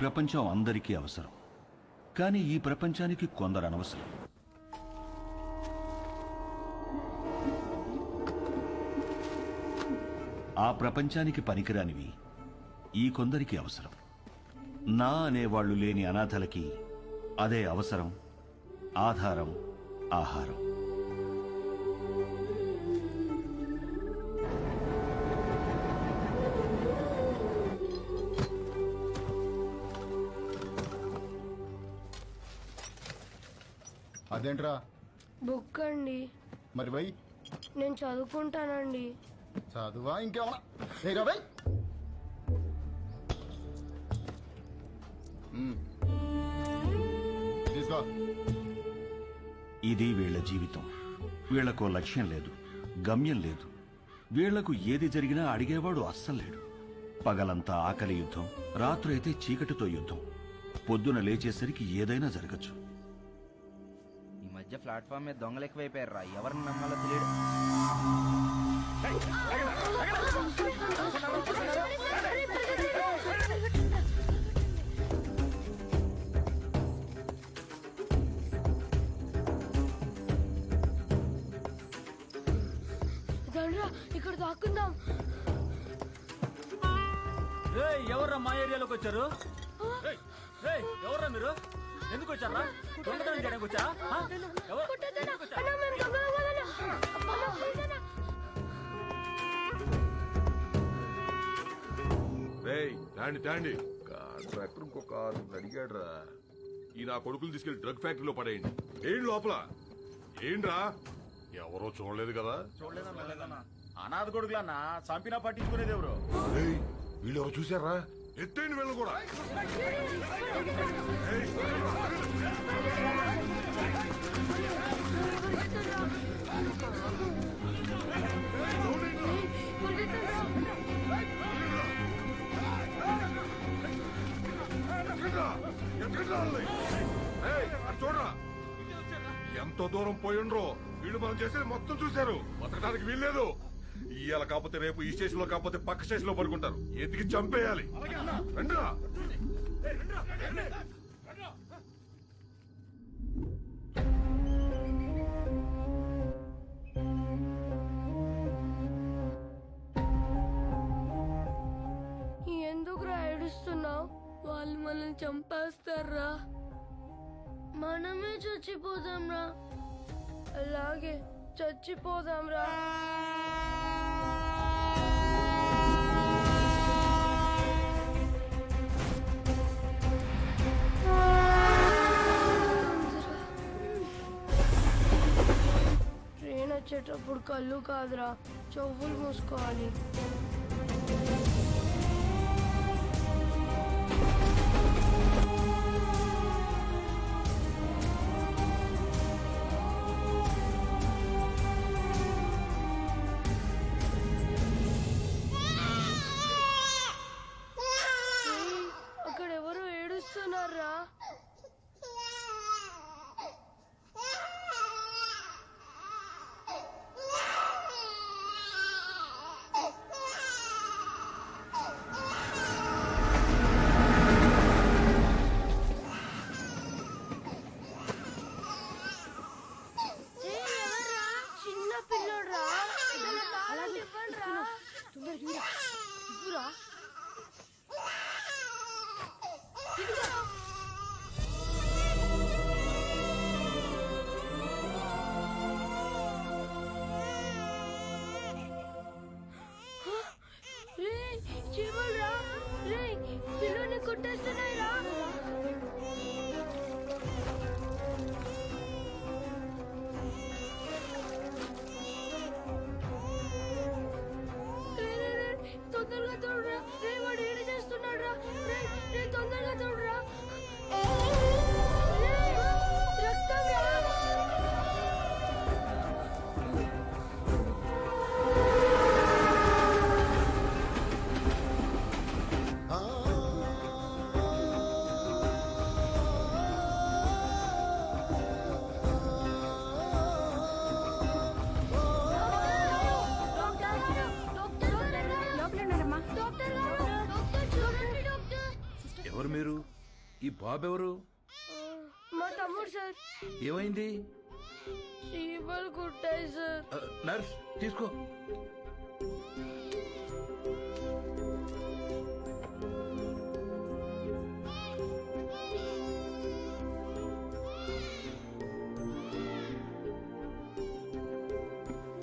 ప్రపంచం అందరికీ అవసరం. కానీ ఈ ప్రపంచానికి కొందరు అనవసరం. ఆ ప్రపంచానికి పనికిరానివి ఈ కొందరికి అవసరం. నా అనేవాళ్లు లేని అనాథలకి అదే అవసరం, ఆధారం, ఆహారం. అదేంట్రా? బుక్ అండి. మరి బై నేను చదువుకుంటానండి. చదువా ఇంకేమన్నా? బై తీసుకో. ఇది వీళ్ల జీవితం. వీళ్లకో లక్ష్యం లేదు, గమ్యం లేదు. వీళ్లకు ఏది జరిగినా అడిగేవాడు అస్సలు లేడు. పగలంతా ఆకలి యుద్ధం, రాత్రైతే చీకటితో యుద్ధం. పొద్దున లేచేసరికి ఏదైనా జరగచ్చు. ఈ మధ్య ప్లాట్ఫామ్ మీద దొంగలు ఎక్కువైపోయారా, ఎవరిని నమ్మాలో తెలియదు. ఇక్కడ దాక్కుందాం. ఎవర్రా మా ఏరియాలోకి వచ్చారు? ఎవర్రా మీరు? ఎందుకు వచ్చారా? దొంగతనం చేయడానికి వచ్చా? తాండి కాంట్రాక్టర్ ఇంకొక అడిగాడు రా. ఈ నా కొడుకులు తీసుకెళ్లి డ్రగ్ ఫ్యాక్టరీలో పడేయండి. ఏంటి లోపల? ఏంట్రా? ఎవరో చూడలేదు కదా? అనాథ కొడుకులన్నా చంపినా పట్టించుకునేది ఎవరు? వీళ్ళు ఎవరు చూసారా? ఎత్తైన వీళ్ళు కూడా. చూడరా ఎంతో దూరం పోయిండ్రో. వీళ్ళు మనం చేసేది మొత్తం చూశారు. బతకడానికి వీల్లేదు. ఇవాళ కాకపోతే రేపు ఈ స్టేషన్ లో కాకపోతే పక్క స్టేషన్ లో పడుకుంటారు. ఎతికి చంపేయాలి. రండిరా. ఎందుకురా ఏడుస్తున్నావు? వాళ్ళు మనల్ని చంపేస్తారా? మనమే చచ్చిపోదాంరా. అలాగే చచ్చిపోదాంరా. ట్రైన్ వచ్చేటప్పుడు కళ్ళు కాదురా, చెవులు మూసుకోవాలి. పిల్లని కొట్టేస్తున్నాయిరా. తొందరగా తోడురా. వాడు ఏడు చేస్తున్నాడు రా. తొందరగా తోడురా. ఈ బాబు ఎవరు? మా తమ్ముడు సార్. ఏమైంది? చీమలు కుట్టాయి సార్. నర్స్ తీసుకో.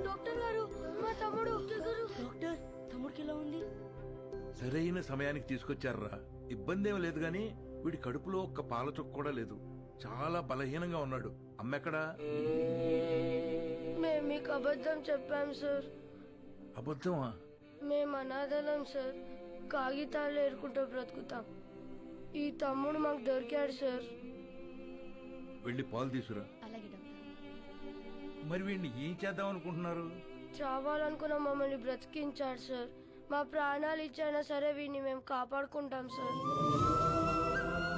డాక్టర్ గారు మా తమ్ముడు. డాక్టర్ తమ్ముడికి ఎలా ఉంది? సరైన సమయానికి తీసుకొచ్చారా? ఇబ్బంది ఏం లేదు గాని వీడి కడుపులో ఒక్క పాల చుక్క కూడా లేదు. చాలా బలహీనంగా ఉన్నాడు. అమ్మెక్కడా? మేము మీకు అబద్ధం చెప్పాం సార్. అబద్ధమా? మేము అనాథలం సార్. కాగితాలు ఏరుకుంటూ బ్రతుకుతాం. ఈ తమ్ముడు మాకు దొరికాడు సార్. వెళ్ళి పాలు తీసురా. మరి వీడిని ఏం చేద్దాం అనుకుంటున్నారు? చావాలనుకున్న మమ్మల్ని బ్రతికించాడు సార్. మా ప్రాణాలు ఇచ్చైనా సరే వీడిని మేము కాపాడుకుంటాం సార్.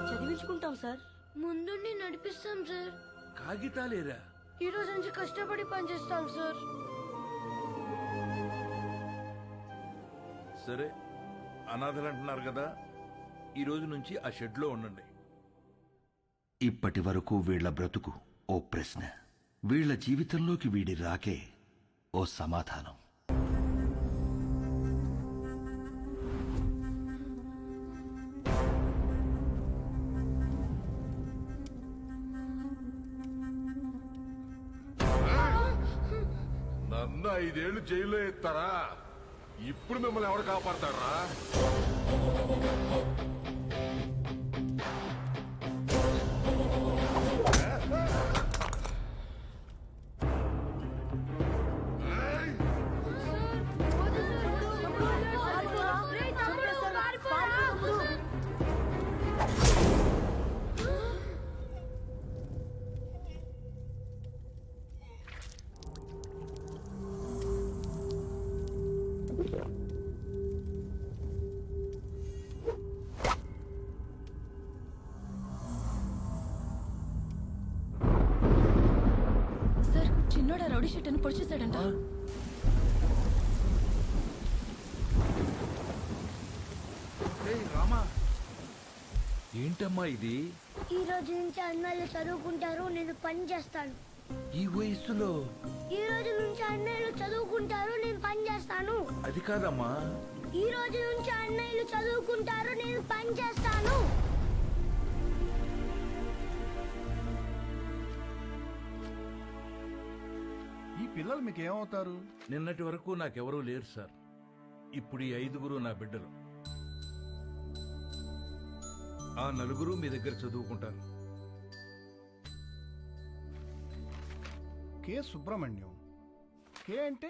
చదివించుకుంటాం సార్. ముందుండి నడిపిస్తాం సార్. కాగితాలేరా? ఈ రోజు నుంచి కష్టపడి పనిచేస్తాం సార్. సరే, అనాథలు అంటున్నారు కదా, ఈ రోజు నుంచి ఆ షెడ్ లో ఉండండి. ఇప్పటి వరకు వీళ్ల బ్రతుకు ఓ ప్రశ్న, వీళ్ల జీవితంలోకి వీడి రాకే ఓ సమాధానం. నన్ను 5 ఏళ్లు జైల్లో ఎత్తారా? ఇప్పుడు మిమ్మల్ని ఎవరు కాపాడతారా? సార్, చిన్నోడా రౌడీ షీట్ అని పొడిచేశాడంట. రామా, ఏంటమ్మా ఇది? ఈ రోజు నుంచి అన్నయ్యలు చదువుకుంటారు, నేను పని చేస్తాను. ఈ వయస్సులో? ఈ రోజు నుంచి అన్నయ్యలు చదువుకుంటారు, నేను పని చేస్తాను. అది కాదమ్మా. ఈ రోజు నుంచి అన్నయ్యలు చదువుకుంటారు, నేను పని చేస్తాను. ఈ పిల్లలు మీకు ఏమవుతారు? నిన్నటి వరకు నాకెవరూ లేరు సార్. ఇప్పుడు ఈ 5గురు నా బిడ్డలు. ఆ 4 మీ దగ్గర చదువుకుంటారు. కే సుబ్రహ్మణ్యం. కే అంటే